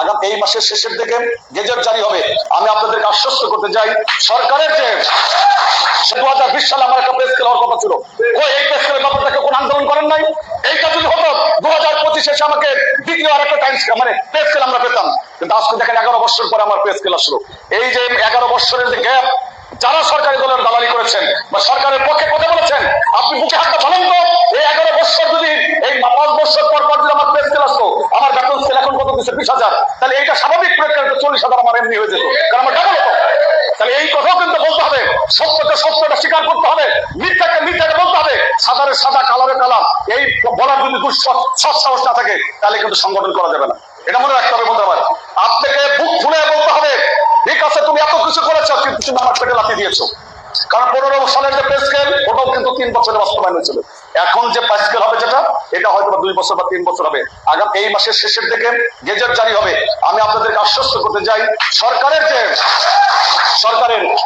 আগামী এই মাসের শেষের দিকে গেজেট জারি হবে। আমি আপনাদেরকে আশ্বস্ত করতে চাই, সরকারের যে 2020 সালে আমার একটা প্রেস ক্লাব হওয়ার কথা ছিল, এই প্রেস ক্লাবের ব্যাপারটাকে কোন আন্দোলন করেন নাই। এইটা যদি হতো 2025 এসে আমাকে দ্বিতীয় আর একটা টাইমস মানে প্রেস ক্লাব আমরা পেতাম, কিন্তু আজকে দেখেন 11 বছর পরে আমার প্রেস ক্লাব শুরু। এই যে 11 বছরের যে গ্যাপ, যারা সরকারি দলের দালালি করেছেন বা সরকারের পক্ষে কথা বলেছেন, আপনি বুকে হাতটা বলেন তো, এই 11 বছর যদি এই 5 বছর পর যদি আমার প্রেস ক্লাব আসতো, আমার বেতন স্কেল এখন কত দিচ্ছে 20,000, তাহলে এইটা স্বাভাবিক প্রেক্ষাপটে 40,000 আমার এমনি হয়ে যেত, কারণ আমার ডাবল হতো। তাহলে এই কথাও কিন্তু বলতে হবে, সত্যটা স্বীকার করতে হবে, মিথ্যাকে বলতে হবে, সাদারে সাদা কালারে কালা। এই বলার যদি সৎসাহস না থাকে তাহলে কিন্তু সংগঠন করা যাবে না, এটা মনে রাখতে হবে। বলতে হবে আপনাকে বুক ফুলে বলতে হবে, ঠিক আছে তুমি এত কিছু করেছো কিন্তু তুমি আমার পেটে লাথি দিয়েছো। কারণ 15 সালের যে পে স্কেল ওটাও কিন্তু 3 বছরের বাস্তবায়ন হয়েছিল। এখন যে পে স্কেল হবে যেটা, এটা হয়তো 2 বছর বা 3 বছর হবে। আগামী এই মাসের শেষের দিকে গেজেট জারি হবে। আমি আপনাদেরকে আশ্বস্ত করতে চাই, সরকারের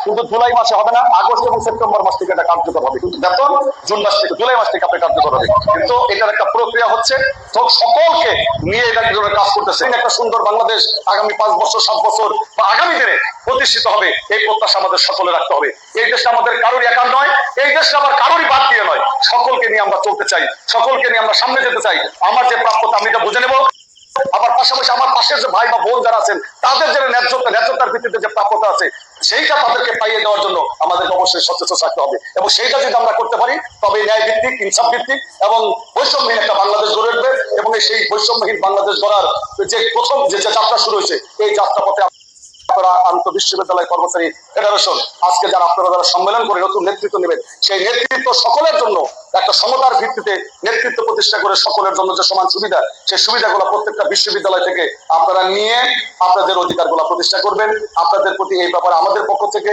কিন্তু জুলাই মাসে হবে না, আগস্ট এবং সেপ্টেম্বর মাস থেকে এটা কার্যকর হবে, কিন্তু বেতন জুন মাস থেকে জুলাই মাস থেকে আপনি কার্যকর হবে। কিন্তু এটার একটা প্রক্রিয়া হচ্ছে, তো সকলকে নিয়ে এটা কাজ করতেছে। একটা সুন্দর বাংলাদেশ আগামী 5 বছর 7 বছর বা আগামী দিনে প্রতিষ্ঠিত হবে, এই প্রত্যাশা আমাদের সকলে রাখতে হবে। এই দেশটা আমাদের কারোরই একার নয়, এই দেশটা আবার কারোরই বাদ দিয়ে নয়, সকলকে নিয়ে আমরা চলতে চাই, সকলকে নিয়ে আমরা সামনে যেতে চাই। আমার যে প্রাপ্যতা আমি এটা বুঝে নেব, আবার পাশাপাশি আমার পাশের যে ভাই বা বোন যারা আছেন তাদের যে ন্যায্যতার ভিত্তিতে যে প্রাপ্যতা আছে সেইটা তাদেরকে পাইয়ে দেওয়ার জন্য আমাদেরকে অবশ্যই সচেতন থাকতে হবে। এবং সেইটা যদি আমরা করতে পারি তবে ন্যায় ভিত্তিক, ইনসাফ ভিত্তিক এবং বৈষম্যহীন একটা বাংলাদেশ গড়ে উঠবে। এবং সেই বৈষম্যহীন বাংলাদেশ গড়ার যে প্রথম যে যাত্রা শুরু হয়েছে, এই যাত্রা পথে আপনারা আন্তঃবিশ্ববিদ্যালয় কর্মচারী ফেডারেশন আজকে যারা সম্মেলন করে নতুন নেতৃত্ব নেবেন, সেই নেতৃত্ব সকলের জন্য একটা সমতার ভিত্তিতে নেতৃত্ব প্রতিষ্ঠা করে সকলের জন্য যে সমান সুবিধা, সেই সুবিধাগুলো প্রত্যেকটা বিশ্ববিদ্যালয় থেকে আপনারা নিয়ে আপনাদের অধিকারগুলো প্রতিষ্ঠা করবেন। আপনাদের প্রতি এই ব্যাপারে আমাদের পক্ষ থেকে,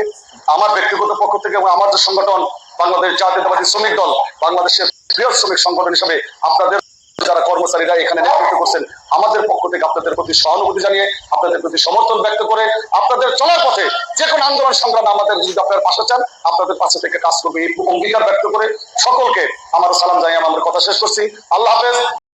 আমার ব্যক্তিগত পক্ষ থেকে এবং আমার যে সংগঠন বাংলাদেশ জাতীয়তাবাদী শ্রমিক দল, বাংলাদেশের বৃহৎ শ্রমিক সংগঠন হিসেবে আপনাদের যারা কর্মচারীরা এখানে নেতৃত্ব করছেন, আমাদের পক্ষ থেকে আপনাদের প্রতি সহানুভূতি জানিয়ে, আপনাদের প্রতি সমর্থন ব্যক্ত করে, আপনাদের চলার পথে যে কোনো আন্দোলন সংগ্রামে আমাদের যদি আপনার পাশে চান, আপনাদের পাশে থেকে কাজ করবে এই অঙ্গীকার ব্যক্ত করে সকলকে আমার সালাম জানিয়ে আমার কথা শেষ করছি। আল্লাহ হাফেজ।